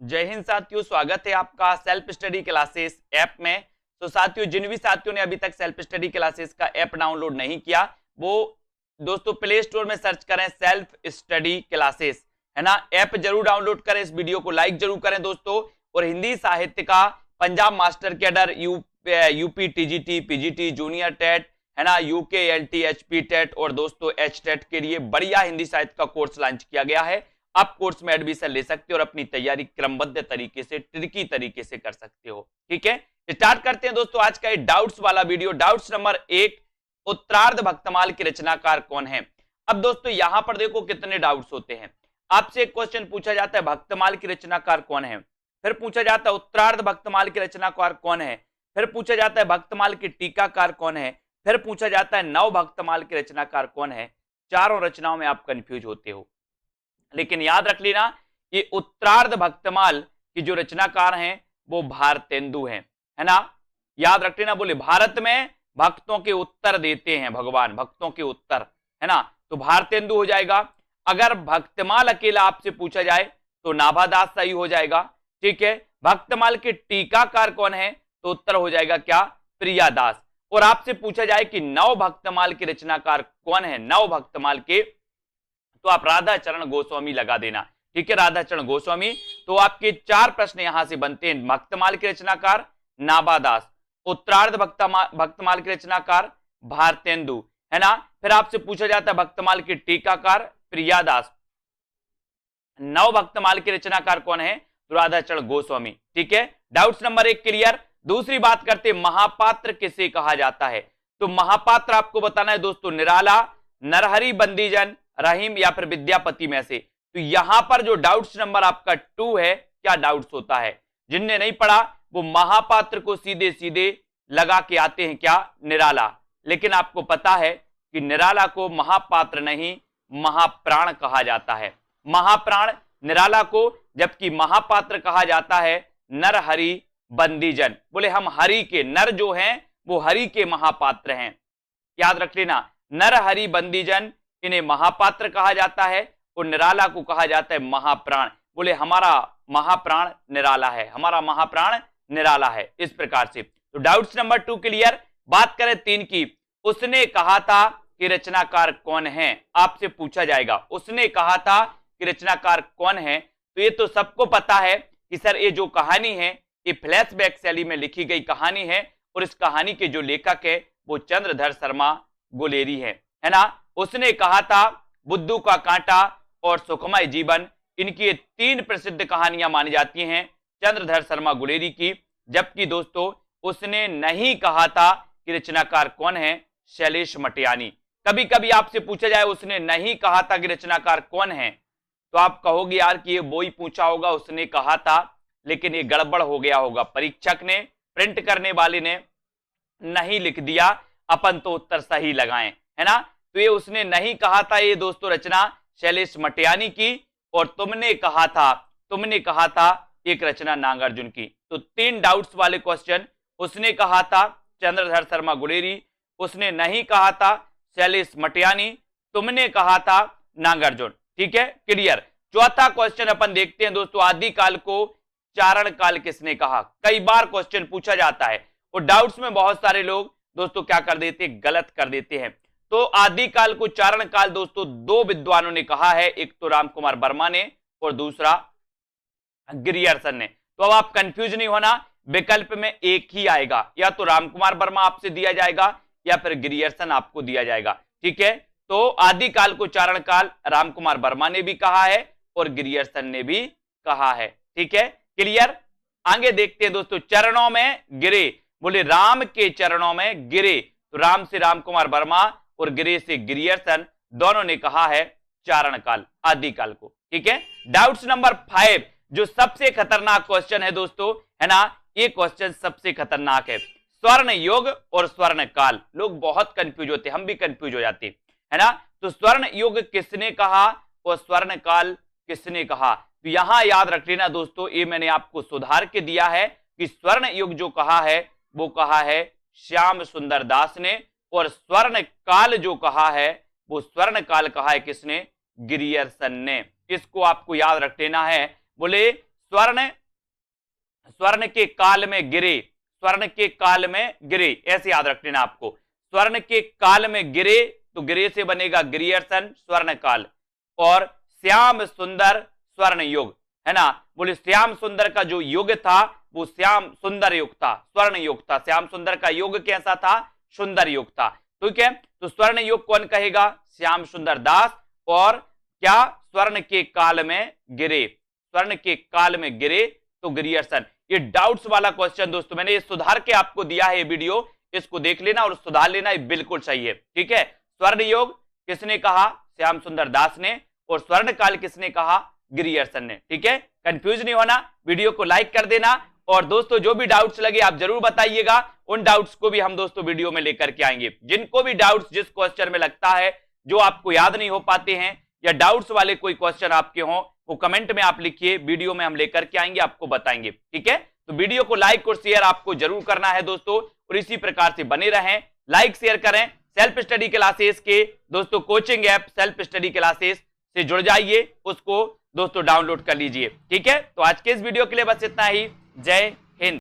जय हिंद साथियों, स्वागत है आपका सेल्फ स्टडी क्लासेस ऐप में। तो साथियों, जिन भी साथियों ने अभी तक सेल्फ स्टडी क्लासेस का ऐप डाउनलोड नहीं किया, वो दोस्तों प्ले स्टोर में सर्च करें सेल्फ स्टडी क्लासेस, है ना। ऐप जरूर डाउनलोड करें, इस वीडियो को लाइक जरूर करें दोस्तों। और हिंदी साहित्य का Punjab master cadre, UP TGT, PGT, junior TET, है ना, यूके एलटी, एचपी टेट और दोस्तों एच टेट के लिए बढ़िया हिंदी साहित्य का कोर्स लॉन्च किया गया है। आप कोर्स में एडमिशन ले सकते हो और अपनी तैयारी क्रमबद्ध तरीके से, ट्रिकी तरीके से कर सकते हो। ठीक है, स्टार्ट करते हैं दोस्तों आज का ये डाउट्स वाला वीडियो। डाउट्स नंबर 1, उत्तरार्ध भक्तमाल के रचनाकार कौन है। अब दोस्तों यहां पर देखो कितने डाउट्स होते हैं। आपसे एक क्वेश्चन पूछा जाता है भक्तमाल की रचनाकार कौन है, फिर पूछा जाता है उत्तरार्ध भक्तमाल के रचनाकार कौन है, फिर पूछा जाता है भक्तमाल के टीकाकार कौन है, फिर पूछा जाता है नव भक्तमाल के रचनाकार कौन है। चारों रचनाओं में आप कंफ्यूज होते हो, लेकिन याद रख लेना ये उत्तरार्ध भक्तमाल की जो रचनाकार हैं वो भारतेंदु हैं, है ना। याद रख लेना, बोले भारत में भक्तों के उत्तर देते हैं भगवान, भक्तों के उत्तर, है ना, तो भारतेंदु हो जाएगा। अगर भक्तमाल अकेला आपसे पूछा जाए तो नाभादास सही हो जाएगा। ठीक है, भक्तमाल के टीकाकार कौन है तो उत्तर हो जाएगा क्या, प्रियादास। और आपसे पूछा जाए कि नव भक्तमाल के रचनाकार कौन है, नव भक्तमाल के, तो आप राधा चरण गोस्वामी लगा देना। ठीक है, राधा चरण गोस्वामी। तो आपके 4 प्रश्न यहां से बनते हैं। भक्तमाल के रचनाकार नाभादास, उत्तरार्ध भक्तमाल के रचनाकार भारतेंदु, है ना। फिर आपसे पूछा जाता है भक्तमाल के टीकाकार प्रियादास, नव भक्तमाल के रचनाकार कौन है तो राधा चरण गोस्वामी। ठीक है, डाउट्स नंबर 1 क्लियर। दूसरी बात करते महापात्र किसे कहा जाता है। तो महापात्र आपको बताना है दोस्तों, निराला, नरहरि बंदीजन, रहीम या फिर विद्यापति में से। तो यहां पर जो डाउट्स नंबर आपका 2 है, क्या डाउट्स होता है, जिनने नहीं पढ़ा वो महापात्र को सीधे सीधे लगा के आते हैं क्या, निराला। लेकिन आपको पता है कि निराला को महापात्र नहीं महाप्राण कहा जाता है, महाप्राण निराला को, जबकि महापात्र कहा जाता है नरहरि बंदीजन। बोले हम हरि के, नर जो हैं वो हरि के महापात्र हैं, याद रख लेना। नरहरि बंदीजन इन्हें महापात्र कहा जाता है और निराला को कहा जाता है महाप्राण। बोले हमारा महाप्राण निराला है, हमारा महाप्राण निराला है, इस प्रकार से। तो डाउट्स नंबर 2 क्लियर। बात करें 3 की, उसने कहा था कि रचनाकार कौन है, आपसे पूछा जाएगा उसने कहा था कि रचनाकार कौन है। तो ये तो सबको पता है कि सर ये जो कहानी है ये फ्लैशबैक शैली में लिखी गई कहानी है और इस कहानी के जो लेखक है वो चंद्रधर शर्मा गुलेरी है ना। उसने कहा था, बुद्धू का कांटा और सुखमय जीवन, इनकी 3 प्रसिद्ध कहानियां मानी जाती हैं चंद्रधर शर्मा गुलेरी की। जबकि दोस्तों उसने नहीं कहा था कि रचनाकार कौन है, शैलेश मटियानी। कभी कभी आपसे पूछा जाए उसने नहीं कहा था कि रचनाकार कौन है, तो आप कहोगे यार कि ये वो ही पूछा होगा, उसने कहा था, लेकिन ये गड़बड़ हो गया होगा, परीक्षक ने, प्रिंट करने वाले ने नहीं लिख दिया, अपन तो उत्तर सही लगाएं, है ना। तो ये उसने नहीं कहा था, ये दोस्तों रचना शैलेश मटियानी की। और तुमने कहा था एक रचना नागार्जुन की। तो 3 डाउट्स वाले क्वेश्चन, उसने कहा था चंद्रधर शर्मा गुलेरी, उसने नहीं कहा था शैलेश मटियानी, तुमने कहा था नागार्जुन। ठीक है, क्लियर। चौथा क्वेश्चन अपन देखते हैं दोस्तों, आदिकाल को चारण काल किसने कहा। कई बार क्वेश्चन पूछा जाता है और डाउट्स में बहुत सारे लोग दोस्तों क्या कर देते हैं, गलत कर देते हैं। तो आदिकाल को चारण काल दोस्तों 2 विद्वानों ने कहा है, एक तो रामकुमार वर्मा ने और दूसरा गिरियर्सन ने। तो अब आप कंफ्यूज नहीं होना, विकल्प में एक ही आएगा, या तो रामकुमार वर्मा आपसे दिया जाएगा या फिर गिरियर्सन आपको दिया जाएगा। ठीक है, तो आदिकाल को चारण काल रामकुमार वर्मा ने भी कहा है और गिरियर्सन ने भी कहा है। ठीक है, क्लियर। आगे देखते हैं दोस्तों, चरणों में गिरे, बोले राम के चरणों में गिरे। तो राम से रामकुमार वर्मा और गिरे से गिरियर्सन, दोनों ने कहा है चारण काल, आदिकाल को। ठीक है, डाउट्स नंबर 5, जो सबसे खतरनाक क्वेश्चन है दोस्तों, है ना, ये क्वेश्चन सबसे खतरनाक है। स्वर्ण युग और स्वर्ण काल, लोग बहुत कंफ्यूज होते, हम भी कंफ्यूज हो जाते, है ना। तो स्वर्ण युग किसने कहा और स्वर्ण काल किसने कहा। तो यहां याद रख लेना दोस्तों, ये मैंने आपको सुधार के दिया है कि स्वर्ण युग जो कहा है वो कहा है श्याम सुंदर दास ने, और स्वर्ण काल जो कहा है वो स्वर्ण काल कहा है किसने, गिरियर्सन ने। इसको आपको याद रख लेना है। बोले स्वर्ण के काल में गिरे, स्वर्ण के काल में गिरे, ऐसे याद रख लेना आपको। स्वर्ण के काल में गिरे तो गिरे से बनेगा ग्रियर्सन स्वर्ण काल, और श्याम सुंदर स्वर्ण युग, है ना। बोले श्याम सुंदर का जो युग था वो श्याम सुंदर युग था, स्वर्ण युग था। श्याम सुंदर का युग कैसा था? सुंदर युग था। ठीक है, तो स्वर्ण युग कौन कहेगा? श्याम सुंदर दास। और क्या? स्वर्ण के काल में गिरे, स्वर्ण के काल में गिरे तो ग्रियर्सन। ये डाउट्स वाला क्वेश्चन दोस्तों मैंने ये सुधार के आपको दिया है वीडियो, इसको देख लेना और सुधार लेना, ये बिल्कुल सही है। ठीक है, स्वर्ण युग किसने कहा? श्याम सुंदर दास ने। और स्वर्ण काल किसने कहा? ग्रियर्सन ने। ठीक है, कंफ्यूज नहीं होना, वीडियो को लाइक कर देना। और दोस्तों जो भी डाउट्स लगे आप जरूर बताइएगा, उन डाउट्स को भी हम दोस्तों वीडियो में लेकर के आएंगे। जिनको भी डाउट्स जिस क्वेश्चन में लगता है जो आपको याद नहीं हो पाते हैं या डाउट्स वाले कोई क्वेश्चन आपके हों, वो कमेंट में आप लिखिए, वीडियो में हम लेकर के आएंगे, आपको बताएंगे। ठीक है, तो वीडियो को लाइक और शेयर आपको जरूर करना है दोस्तों, और इसी प्रकार से बने रहें, लाइक शेयर करें। सेल्फ स्टडी क्लासेस के दोस्तों coaching app self study classes से जुड़ जाइए, उसको दोस्तों डाउनलोड कर लीजिए। ठीक है, तो आज के इस वीडियो के लिए बस इतना ही। जय